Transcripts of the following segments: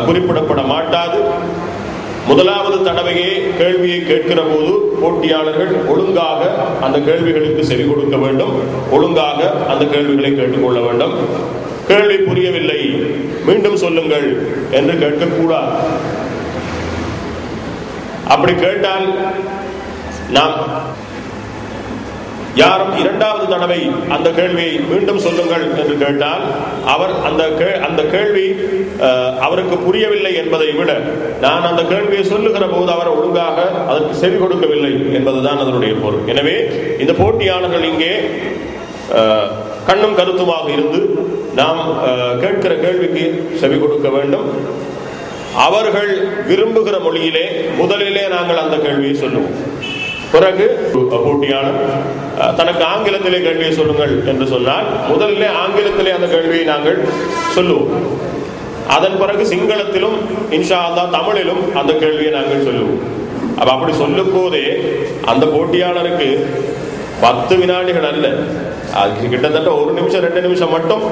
குறிப்பிடப்பட மாட்டாது. முதலாவது தடவையே கேள்வியை கேட்கிற போது போட்டியாளர்கள் ஒழுங்காக அந்த கேள்விகளுக்கு செவி கொடுக்க வேண்டும், ஒழுங்காக அந்த கேள்விகளை கேட்டுக்கொள்ள வேண்டும். கேள்வி புரியவில்லை, மீண்டும் சொல்லுங்கள் என்று கேட்கக்கூடாது. அப்படி கேட்டால் நாம் யாரும் இரண்டாவது தடவை அந்த கேள்வியை மீண்டும் சொல்லுங்கள் என்று கேட்டால் அவர் அந்த கேள்வி அவருக்கு புரியவில்லை என்பதை விட நான் அந்த கேள்வியை சொல்லுகிற போது அவர் ஒழுங்காக அதற்கு செவி கொடுக்கவில்லை என்பதுதான் அதனுடைய பொருள். எனவே இந்த போட்டியாளர்கள் இங்கே கண்ணும் கருத்துமாக இருந்து நாம் கேட்கிற கேள்விக்கு செவி கொடுக்க வேண்டும். அவர்கள் விரும்புகிற மொழியிலே முதலிலே நாங்கள் அந்த கேள்வியை சொல்லுவோம். பிறகு போட்டியாளர் தனக்கு ஆங்கிலத்திலே கேள்வியை சொல்லுங்கள் என்று சொன்னால் முதலிலே ஆங்கிலத்திலே அந்த கேள்வியை நாங்கள் சொல்லுவோம். அதன் பிறகு சிங்களத்திலும் இன்ஷா அல்லாஹ் தமிழிலும் அந்த கேள்வியை நாங்கள் சொல்லுவோம். அப்படி சொல்லும் போதே அந்த போட்டியாளருக்கு 10 வினாடிகள் அல்ல, அது கிட்டத்தட்ட 1 நிமிஷம் 2 நிமிஷம் மட்டும்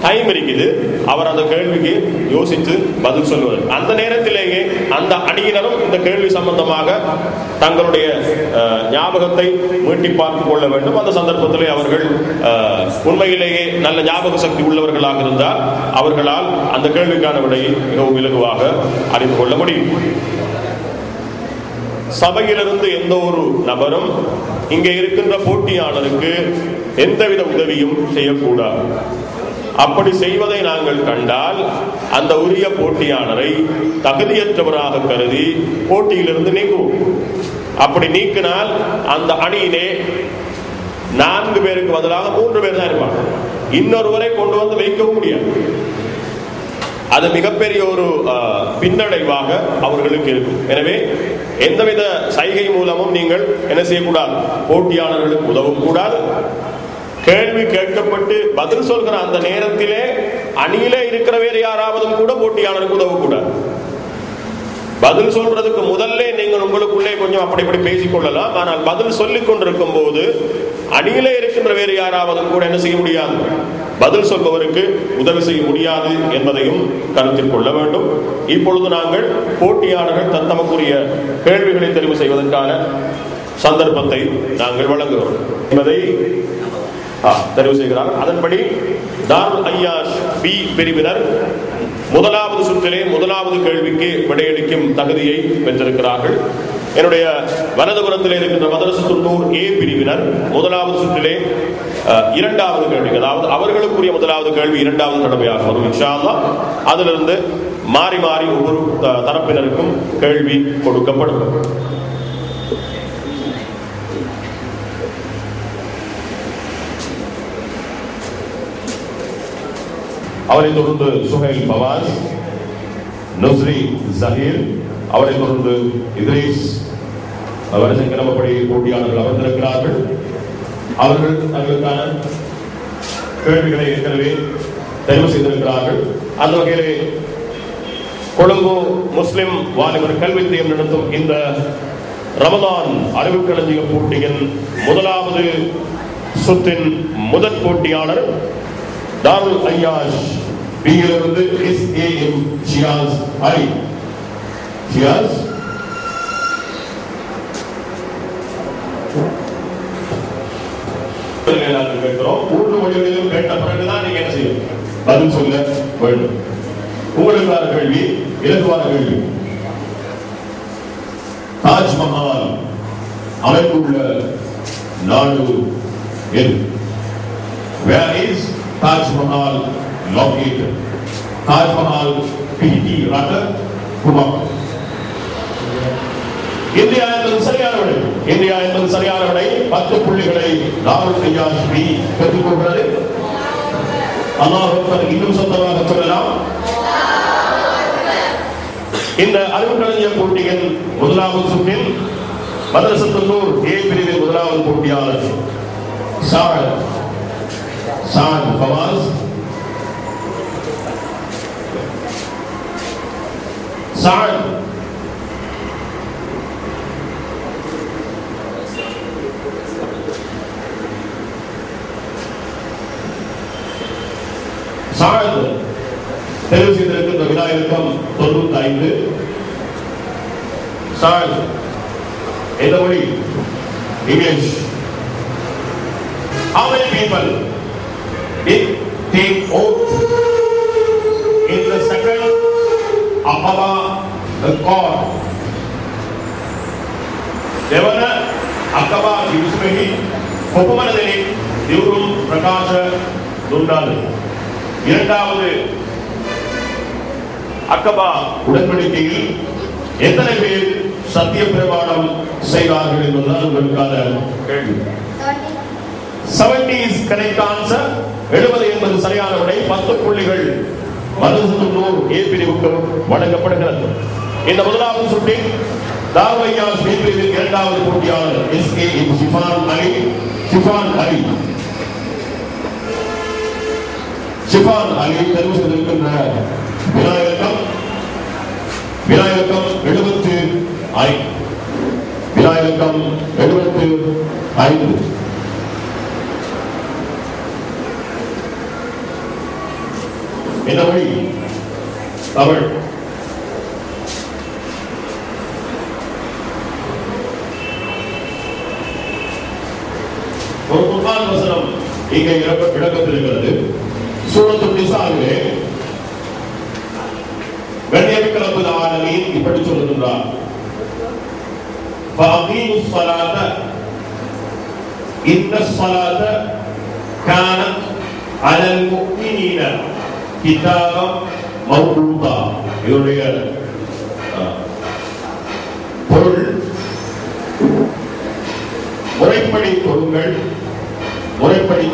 டைம் இருக்குது. அவர் அந்த கேள்விக்கு யோசித்து பதில் சொல்லுவார். அந்த நேரத்திலேயே அந்த அணியினரும் இந்த கேள்வி சம்பந்தமாக தங்களுடைய ஞாபகத்தை மீட்டி பார்த்துக் கொள்ள வேண்டும். அந்த சந்தர்ப்பத்திலே அவர்கள் உண்மையிலேயே நல்ல ஞாபக சக்தி உள்ளவர்களாக இருந்தால் அவர்களால் அந்த கேள்விக்கான விடையை மிகவும் இலகுவாக அறிந்து கொள்ள முடியும். சபையிலிருந்து எந்த ஒரு நபரும் இங்கே இருக்கின்ற போட்டியாளருக்கு எந்தவித உதவியும் செய்யக்கூடாது. அப்படி செய்வதை நாங்கள் கண்டால் அந்த உரிய போட்டியாளரை தகுதியற்றவராக கருதி போட்டியிலிருந்து நீக்குவோம். அப்படி நீக்கினால் அந்த அணியிலே 4 பேருக்கு பதிலாக 3 பேர் தான் இருப்பாங்க. இன்னொருவரை கொண்டு வந்து வைக்கவும் முடியாது. அது மிகப்பெரிய ஒரு பின்னடைவாக அவர்களுக்கு இருக்கும். எனவே எந்தவித சைகை மூலமும் நீங்கள் என்ன செய்யக்கூடாது, போட்டியாளர்களுக்கு உதவும் கூடாது. கேள்வி கேட்கப்பட்டு பதில் சொல்கிற அந்த நேரத்திலே அணியிலே இருக்கிற வேறு யாராவதும் கூட போட்டியாளருக்கு உதவக்கூடாது. பதில் சொல்றதுக்கு முதல்ல நீங்கள் உங்களுக்குள்ளே கொஞ்சம் அப்படி இப்படி பேசிக்கொள்ளலாம். ஆனால் பதில் சொல்லிக் கொண்டிருக்கும் போது அணியிலே இருக்கின்ற வேறு யாராவதும் கூட என்ன செய்ய முடியாது, பதில் சொல்பவருக்கு உதவி செய்ய முடியாது என்பதையும் கருத்தில் கொள்ள வேண்டும். இப்பொழுது நாங்கள் போட்டியாளர்கள் தமக்குரிய கேள்விகளை தெரிவு செய்வதற்கான சந்தர்ப்பத்தை நாங்கள் வழங்குகிறோம் என்பதை தெரிவு செய்கிறார்கள். அதன்படி தாருல் ஐயாஷ் பி பிரிவினர் முதலாவது சுற்றிலே முதலாவது கேள்விக்கு விடையளிக்கும் தகுதியை பெற்றிருக்கிறார்கள். என்னுடைய வலதுபுறத்திலே இருக்கின்ற மதரசத்துல் நூர் ஏ பிரிவினர் முதலாவது சுற்றிலே இரண்டாவது கேள்வி, அதாவது அவர்களுக்குரிய முதலாவது கேள்வி இரண்டாவது தடவையாக வரும் இன்ஷா அல்லாஹ். அதிலிருந்து மாறி மாறி ஒவ்வொரு தரப்பினருக்கும் கேள்வி கொடுக்கப்படும். அவரை தொடர்ந்து சுஹைல் பவாஸ், நுஸ்ரி ஜஹீர், அவரை தொடர்ந்து இத்ரீஸ் வரிசை கிளம்பப்படி போட்டியாளர்கள் அமர்ந்திருக்கிறார்கள். அவர்கள் தங்களுக்கான கேள்விகளை ஏற்கனவே தெரிவு செய்திருக்கிறார்கள். அந்த வகையிலே கொழும்பு முஸ்லிம் வாலிபர் கல்வித்தியம் நடத்தும் இந்த ரமதான் அறிவுக்களஞ்சிய போட்டியின் முதலாவது சுற்றின் முதற் போட்டியாளர் தாருல் ஐயாஷ் பியிலிருந்து SAM ஷியாஸ் அலி. ஷியாஸ் கேட்கிறோம். 3 மொழிகளிலும் கேட்ட பிறகுதான் நீங்க என்ன செய்யும், பதில் சொல்ல வேண்டும். உங்களுக்கான கேள்வி இலகுவான கேள்வி. தாஜ்மஹால் அமைந்துள்ள நாடு எது? Where is Taj Mahal located? Taj Mahal PT Rata Kumar. India என்பது சரியான விடை. இந்தியா என்பது சரியான விடை. 10 புள்ளிகளை தாருல் ஐயாஷ் பி பெற்றுக் கொள்கிறது. அல்லாஹ் அக்பர். இன்னும் சொந்தமாக சொல்லலாம். இந்த அறிவுக்களஞ்சிய போட்டியின் முதலாவது சுற்றில் மதரசத்துல் நூர் ஏ பிரிவின் முதலாவது போட்டியாளர் சாத் ஃபவாஸ். சாத் தெரிவு செய்திருக்கின்ற வினாவிற்கும் 95. Start. In the way. English. How many people did take oath in the second Aqaba Accord? දෙවන අකබා කිවිසුමෙහි කොපමණ දෙනෙක් දිවුරුම් ප්‍රකාශ දුන්නාද? இரண்டாவது அக்கபா உடன்படிக்கையில் எத்தனை பேர் சத்திய பிரமாணம் செய்தார்கள் என்பதுதான் உங்களுக்கான கேள்வி. 70 is correct answer. 70 என்பது சரியான விடை. 10 புள்ளிகள் மதுசூர் ஏ பிரிவுக்கு வழங்கப்படுகிறது. இந்த முதலாவது சுற்றில் தார்வையாஸ் பி பிரிவின் இரண்டாவது போட்டியாளர் எஸ்கே ஷிஃபான் அலி. ஷிஃபான் அலி தெரிவு செய்திருக்கின்ற விநாயகம் 75. விநாயகம் 75. என்ன மொழி? தமிழ். ஒரு குர்ஆன் வசனம் இங்கே விளக்கப்பட்டிருக்கிறது. சூரத்துன் நிசாவிலே கண்ணியமிக்க ரப்புல் ஆலமீன் இப்படி சொல்லுகின்றார், ஃபஅகீமுஸ் ஸலாத இன்னஸ் ஸலாத கானத் அலல் முஃமினீன கிதாபம் மவ்கூதா. இதனுடைய பொருள், முறைப்படி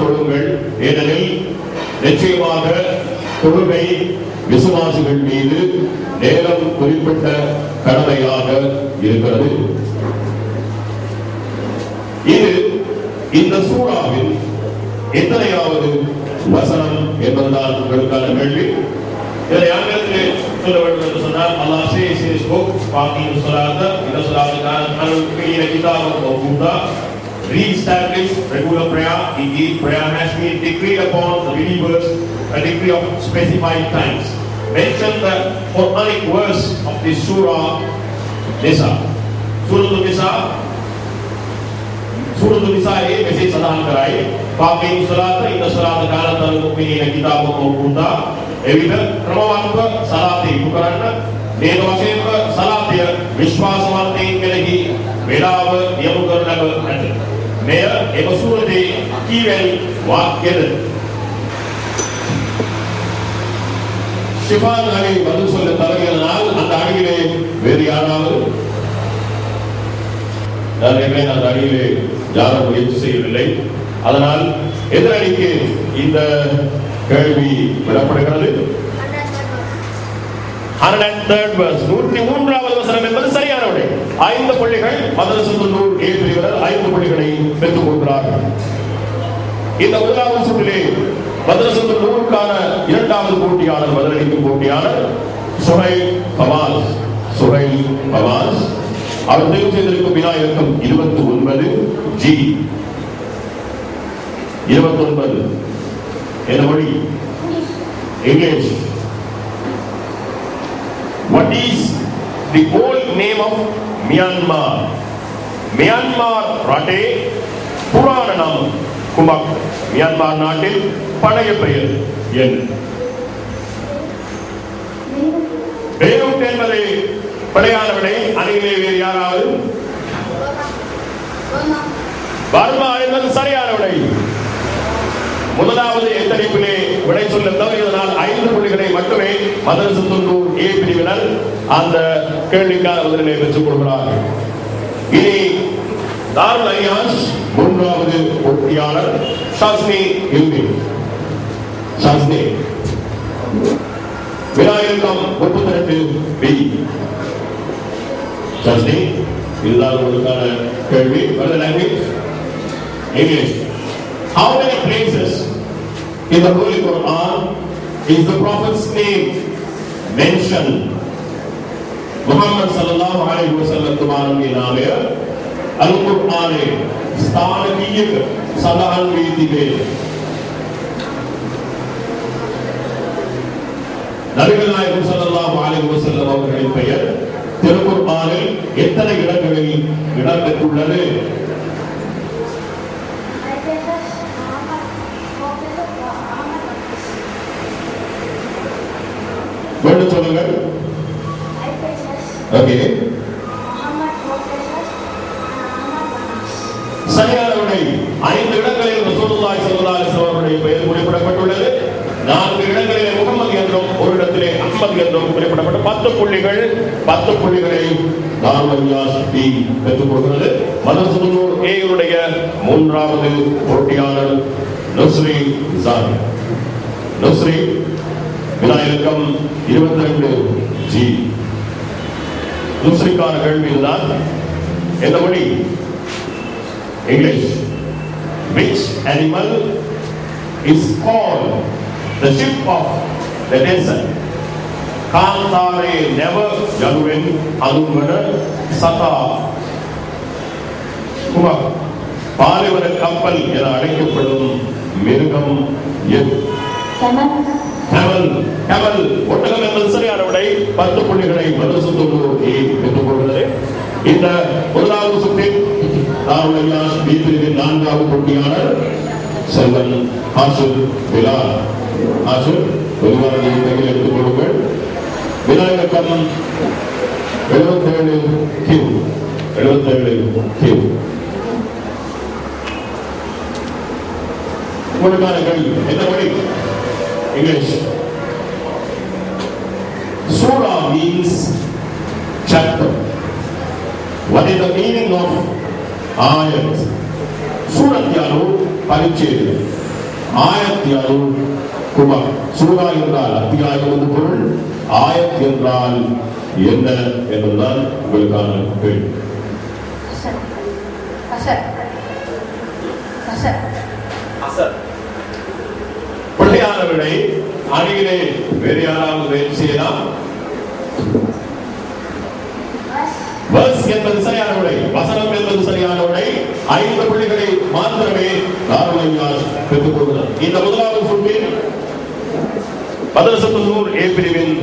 தொழுங்கள், ஏனெனில் நிச்சயமாக தொழுகை விசுவாசிகள் மீது நேரம் குறிப்பிட்ட கடமையாக இருக்கிறது. இது இந்த சூறாவின் எத்தனையாவது வசனம் என்பதுதான் உங்களுக்கான கேள்வி. இதை ஆங்கிலத்திலே சொல்ல வேண்டும் என்று சொன்னால், அல்லாஹ் says in his book, "Aqīmus salāta inna salāta kānat 'alal mu'minīna kitāban mawqūtā." Re-establish regular prayer. Indeed, prayer has been decreed upon the believers a decree of specified times. Mention the Quranic verse of this surah, Nisa. Surah Nisa. Surah Nisa ये message सदान कराए. "Aqīmus salāta inna salāta kānat 'alal mu'minīna kitāban mawqūtā." එවිට ක්‍රමවත්ව සලාතේ ඉටු කරන්න, මේ වශයෙන්ම සලාතය විශ්වාසවන්තයින් කෙරෙහි වේලාව යොමු කරන ලබ ඇත. මෙය එම සූරතේ කීවැනි වාක්‍යද? ஷிஃபான் அலி பதில் சொல்ல தவறினால் அந்த அணியிலே வேறு யாராவது? நிறைய அந்த அணியிலே யாரும் முயற்சி செய்யவில்லை. அதனால் எதிரணிக்கு இந்த கேள்வி விடப்படுகிறது. 103rd verse 103வது வசனம் என்பது சரியான விடை. 5 புள்ளிகள். மதரசத்துன் நூர் ஏ பிரிவினர் 5 புள்ளிகளை பெற்றுக் கொள்கிறார்கள். இந்த முதலாவது சுற்றிலே மதரசத்துன் நூருக்கான இரண்டாவது போட்டியாளர், பதிலளிக்கும் போட்டியாளர் சுஹைல் ஃபவாஸ். அவர் தெரிவு செய்திருக்கும் விநாயகம் 29 ஜி 29. என்ன மொழி? English. What is the old name of Myanmar? Myanmar நாட்டே புராண நாமம் குமாக். மியான்மர் நாட்டில் பழைய பெயர் என்ன? பெய்ரூட் என்பதை பழையான விடை. அணியிலே வேறு யாராவது? பர்மா என்பது சரியான விடை. முதலாவது எத்தனைப்பிலே விடை சொல்ல தவறியதனால் 5 புள்ளிகளை மட்டுமே மதரசத்துன் நூர் ஏ பிரிவினர் அந்த கேள்விக்கான பதிலை பெற்றுக் கொள்கிறார்கள். இனி தாருல் அலியாஸ் மூன்றாவது போட்டியாளர் ஷாஸ்னி யூமி. விநாயகம் 32 பி. ஷாஸ்னி, இதுதான் உங்களுக்கான கேள்வி. Language English. How many places in the Holy Quran is the Prophet's name mentioned? Muhammad sallallahu alaihi wasallam तुम्हारे के नाम है अल-कुरान स्थानीय सदाहन वीति में नबी नायक सल्लल्लाहु अलैहि वसल्लम இடம்பெற்றுள்ளது. மீண்டும் சொல்லுங்கள். ஓகே, சரியான விடை. 5 இடங்களில் ரசூலுல்லாஹி ஸல்லல்லாஹு அலைஹி வஸல்லம் அவருடைய பெயர் குறிப்பிடப்பட்டுள்ளது. 4 இடங்களிலே முகமது என்றும் ஒரு இடத்திலே அஹ்மத் என்றும் குறிப்பிடப்பட்ட 10 புள்ளிகள். 10 புள்ளிகளை தாருல் இயாஸ் பி பெற்றுக் கொள்கிறது. மதரசத்துல் நூர் ஏ உடைய 3வது போட்டியாளர் நுஸ்ரி ஜான். நுஸ்ரி விநாயகம் 22 ஜி. நுஸ்ரிக்கான கேள்வி இதுதான். எந்த மொழி? English. Which animal is called the ship of the desert? Kantare never Jaluven Alumana Sata Kuma பாலைவன கப்பல் என அழைக்கப்படும் மிருகம் எது? கேமல். ஒட்டகம் என்பது சரியான விடை. 10 புள்ளிகளை மதரசத்துல் நூர் ஏ பெற்றுக் கொள்கிறது. இந்த முதலாவது சுற்றில் தாருல் இயாஸ் பி பிரிவின் 4வது போட்டியாளர் செல்வன் ஹாஷிர் பிலால். ஹாஷிர் வெளிவாரத்தை கையில் எடுத்துக் கொள்ளுங்கள். விநாயகம் 77 கியூ. உங்களுக்கான கேள்வி என்ன மொழி? English. Surah means chapter. What is the meaning of ayat? Surat yalu parichedi, ayat yalu kuma. Surah என்றால் அத்தியாயம் என்று பொருள், ஆயத் என்றால் என்ன என்பதுதான் உங்களுக்கான கேள்வி. பிள்ளையான விடை. அணியிலே வேறு யாராவது செய்யலாம்? வர்ஸ் என்பது சரியான விடை. வசனம் என்பது சரியான விடை. 5 புள்ளிகளை மாத்திரமே தாருல் இயாஸ் பெற்றுக் கொள்கிறார். இந்த முதலாவது சுற்றில் மதரசத்துல் நூர் ஏ பிரிவின்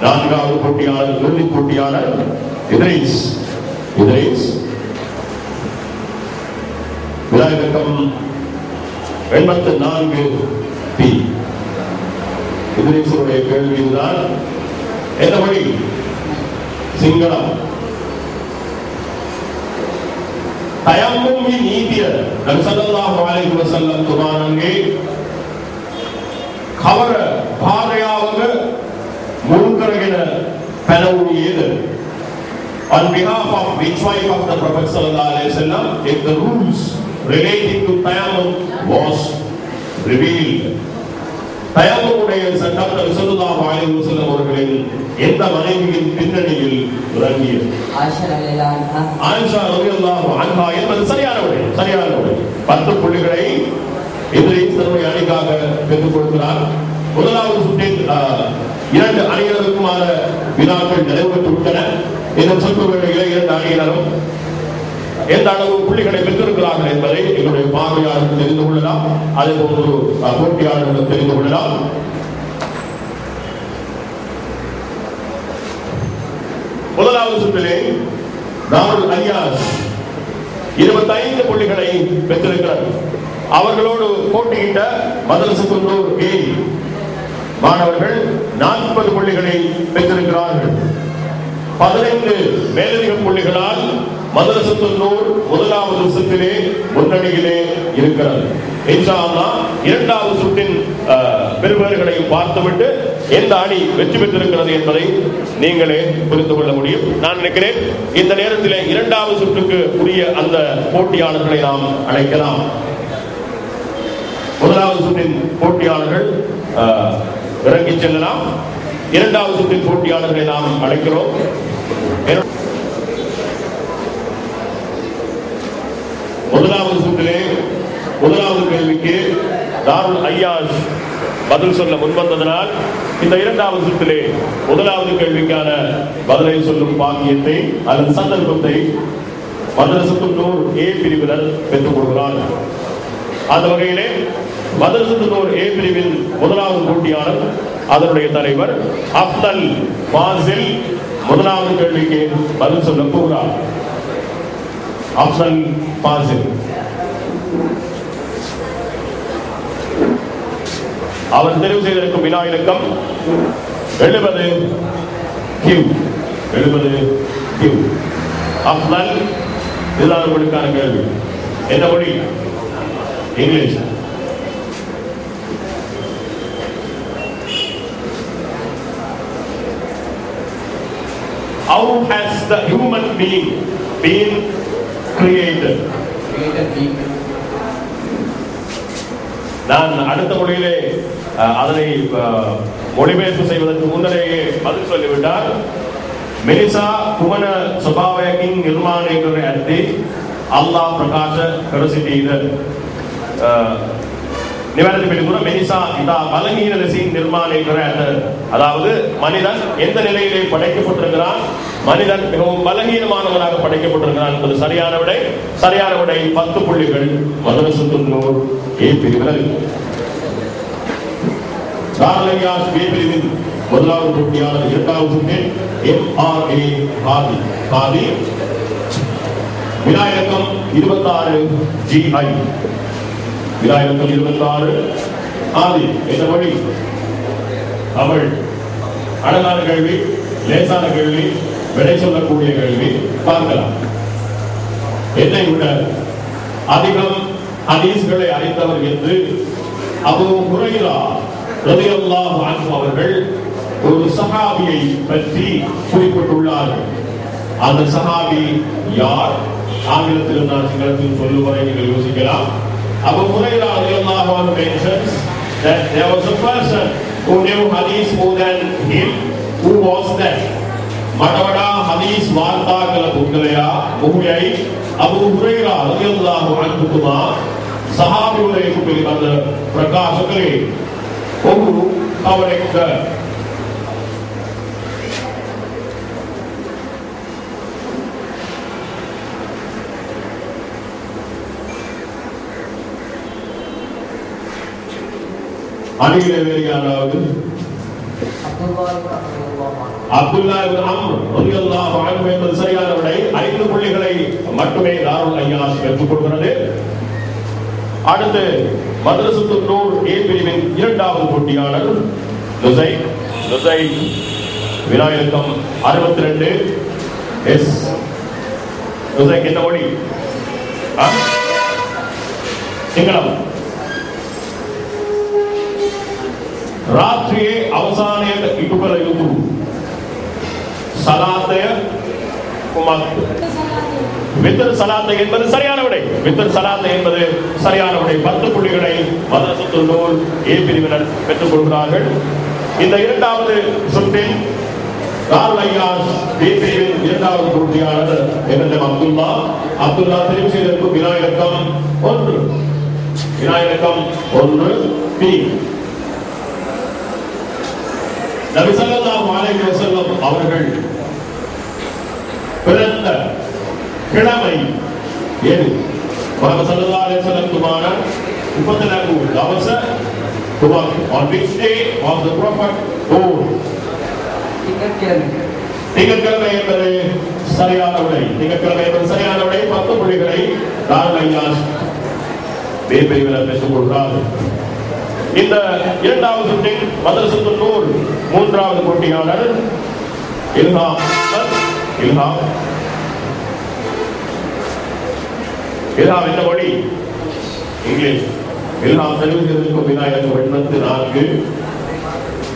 4வது போட்டியாளர் இறுதி போட்டியாளர் இத்ரீஸ். விநாயகம் 84 டி. இத்ரீஸுடைய கேள்வி இதுதான். என்ன மொழி? சிங்களம். தயம்மும் நீதிய நபி ஸல்லல்லாஹு அலைஹி வஸல்லம் துமானங்கே ಖವರ ಭಾಗಯಾವಾಗ ಮುಳುಕರಗಿನ ಪೆನವುಳಿಯದು. On behalf of which wife of the Prophet sallallahu alaihi wasallam, if the rules relating to tayammum was revealed. தயம்முடைய சட்டம் நபி ஸல்லல்லாஹு அலைஹி வஸல்லம் அவர்களின் எந்த மனைவியின் பின்னணியில் இறங்கியது? ஆயிஷா ரலியல்லாஹு அன்ஹா என்பது சரியான விடை. 10 புள்ளிகளை இத்ரீஸ் தன்னுடைய அணிக்காக பெற்றுக் கொடுக்கிறார். முதலாவது சுற்றில் 2 அணியினருக்குமான வினாக்கள் நிறைவேற்றி விட்டன. இந்த சொற்ப வேளையிலே 2 அணியினரும் எந்த அளவு புள்ளிகளை பெற்றிருக்கிறார்கள் என்பதை எங்களுடைய பார்வையாளர்கள் தெரிந்து கொள்ளலாம். அதே போன்று போட்டியாளர்கள் தெரிந்து கொள்ளலாம். முதலாவது சுற்றிலே தாருல் இயாஸ் 25 புள்ளிகளை பெற்றிருக்கிறார். அவர்களோடு போட்டியிட்ட மதரசத்துல் நூர் ஏ மாணவர்கள் 40 புள்ளிகளை பெற்றிருக்கிறார்கள். 15 மேலதிக புள்ளிகளால் மதரசத்துல் நூர் முதலாவது சுற்றிலே முன்னணியிலே இருக்கிறது. இன்ஷா அல்லாஹ் இரண்டாவது சுற்றின் பெறுபவர்களையும் பார்த்துவிட்டு எந்த அணி வெற்றி பெற்றிருக்கிறது என்பதை நீங்களே புரிந்து கொள்ள முடியும். நான் நினைக்கிறேன் இந்த நேரத்திலே இரண்டாவது சுற்றுக்கு உரிய அந்த போட்டியாளர்களை நாம் அழைக்கலாம். முதலாவது சுற்றின் போட்டியாளர்கள் இறங்கி செல்லலாம். இரண்டாவது சுற்றின் போட்டியாளர்களை நாம் அழைக்கிறோம். முதலாவது சுற்றிலே முதலாவது கேள்விக்கு தாருல் இயாஸ் பதில் சொல்ல முன்வந்ததனால் இந்த இரண்டாவது சுற்றிலே முதலாவது கேள்விக்கான பதிலை சொல்லும் பாக்கியத்தை அல்லது சந்தர்ப்பத்தை மதரசத்துல் நூர் ஏ பிரிவினர் பெற்றுக் கொள்கிறார்கள். அந்த வகையிலே மதரசத்துல் நூர் ஏ பிரிவின் முதலாவது போட்டியாளர் அதனுடைய தலைவர் அப்தல் ஃபாசில் முதலாவது கேள்விக்கு பதில் சொல்ல போகிறார். ஆப்ஷன் பாசில். அவர் தெரிவு செய்திருக்கும் வினா இலக்கம் 70 Q. 70 Q. அஃப்லல். இதுதான் உங்களுக்கான கேள்வி. என்ன மொழி? English. How has the human being been created? நான் அடுத்த மொழியிலே அதனை மொழிபெயர்ப்பு செய்வதற்கு முன்னரேயே பதில் சொல்லிவிட்டார். මිනිසා කුමන ස්වභාවයකින් නිර්මාණය කර ඇත්තේ අල්ලාහ් ප්‍රකාශ කර සිටීද? நிவர்த்தி பிடிப்புற மினிசா இதா பலகீன லெசின் நிர்மாணை கர ඇත. அதாவது மனிதன் எந்த நிலையிலே படைக்கப்பட்டிருக்கிறான்? மனிதன் மிகவும் பலகீனமானவனாக படைக்கப்பட்டிருக்கிறான் என்பது சரியான விடை. சரியான விடை 10 புள்ளிகள். மதரசத்துன் நூர் ஏ பிரிவில். தாரலையாஸ் பி பிரிவில் முதலாவது போட்டியாளர் இரண்டாவது சுற்றில் MRA காதி. காதி விநாயகம் 26 GI. விநாயகம் 26 ஆதி. என்ன மொழி? தமிழ். அழகான கேள்வி, லேசான கேள்வி, விடை சொல்லக்கூடிய கேள்வி. பார்க்கலாம். என்னை விட அதிகம் ஹதீஸ்களை அறிந்தவர் என்று அபூ ஹுரைரா ரலியல்லாஹு அன்ஹு அவர்கள் ஒரு சஹாபியை பற்றி குறிப்பிட்டுள்ளார்கள். அந்த சஹாபி யார்? ஆங்கிலத்திலும் நான் சிங்களத்திலும் சொல்லுவதை நீங்கள் யோசிக்கலாம். Abu Hurairah radiallahu anhu mentions that there was a person who knew hadith more than him. Who was that? Matavada hadith varta kala puddalaya muhuyai Abu Hurairah radiallahu anhu tuma sahabiyuleku pilibanda prakasha kale. Ohu kawadekka அணியிலே வேறு யாராவது? அப்துல்லா இப்னு அம்ர் ரலியல்லாஹு அன்ஹு என்பது சரியான விடை. 5 புள்ளிகளை மட்டுமே தாருல் ஐயாஸ் பெற்றுக் கொள்கிறது. அடுத்து மதரசத்துன் நூர் ஏ பிரிவின் இரண்டாவது போட்டியாளர் லுசை. லுசை விநாயகம் 62 எஸ். லுசை என்ன மொழி? சிங்களம். ராத்திரியே அவசானයට ඉටු කළ යුතු සලාතය කුමක්ද? வித்ர் சலாத் என்பது சரியான விடை. வித்ர் சலாத் என்பது சரியான விடை. 10 புள்ளிகளை மதரசத்துன் நூர் ஏ பிரிவினர் பெற்றுக் கொள்கிறார்கள். இந்த இரண்டாவது சுற்றில் தாருல் ஐயாஸ் பி பிரிவின் இரண்டாவது போட்டியாளர் எம்எல்ஏ அப்துல்லா. அப்துல்லா தெரிவு செய்திருக்கும் விநாயகம் 1. விநாயகம் 1 பி. நபி ஸல்லல்லாஹு அலைஹி வஸல்லம் அவர்கள் பிறந்த கிழமை எது? Muhammad sallallahu alaihi wasallam tumara upatalagu dawasa tumar on which day was the prophet born? திங்கட்கிழமை என்பது சரியான விடை. திங்கட்கிழமை என்பது சரியான விடை. 10 புள்ளிகளை தாருல் ஐயாஸ் பி பிரிவினர் பெற்றுக் கொள்கிறார்கள். இந்த இரண்டாவது சுற்றில் மதரசத்துன் நூர் மூன்றாவது போட்டியாளர் இல்ஹாம். இல்ஹாம் இல்ஹாம் என்ன மொழி? இங்கிலீஷ். இல்ஹாம் தெரிவு செய்திருக்கும் விநாயகம் 84.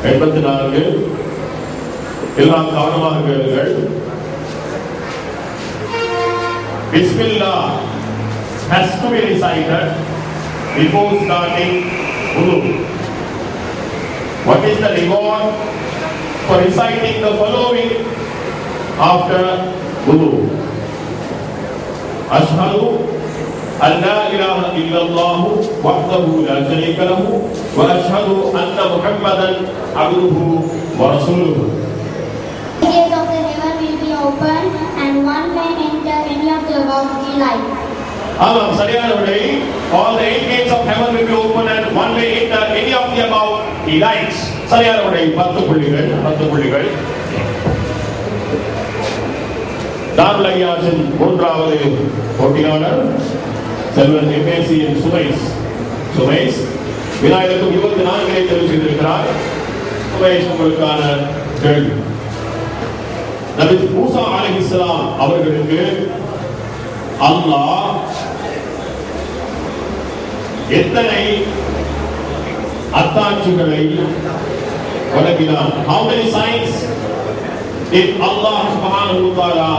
84. இல்ஹாம் கவனமாக கேளுங்கள். Bismillah has to be recited before starting wudu. What is the reward for reciting the following after wudu? Ashhadu an la ilaha illallah wahdahu la sharika lahu wa ashhadu anna Muhammadan abduhu wa rasuluhu. The gates of the heaven will be open and one may enter any of the above three lights. ஆமாம், சரியான விடை. All the 8 gates of heaven will be open and one may enter any of the above he likes. சரியான விடை. 10 புள்ளிகள். 10 புள்ளிகள். தாருல் ஐயாஸின் மூன்றாவது போட்டியாளர் செல்வன் எம்ஏசியின் சுமைஸ் விநாயகருக்கும் 24 தெரிவு செய்திருக்கிறார். சுமைஸ் உங்களுக்கான கேள்வி. நபி மூசா அலைஹிஸ்ஸலாம் அவர்களுக்கு அல்லாஹ் எத்தனை அத்தாட்சிகளை வழங்கினார்? How many signs did Allah subhanahu wa ta'ala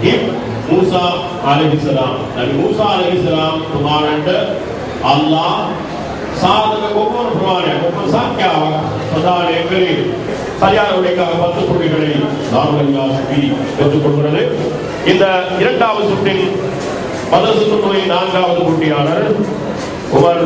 give Musa alayhi salam? Nabi Musa alayhi salam तुम्हारे Allah साधक कोपन प्रमाणे कोपन साक्या प्रधाने करी சரியான விடைக்காக 10 புள்ளிகளை தாருல்யாஸ்பி பெற்றுக் கொள்கிறது. இந்த இரண்டாவது சுற்றின் பதில் சுற்றுமுறை 4வது போட்டியாளர் உமர்.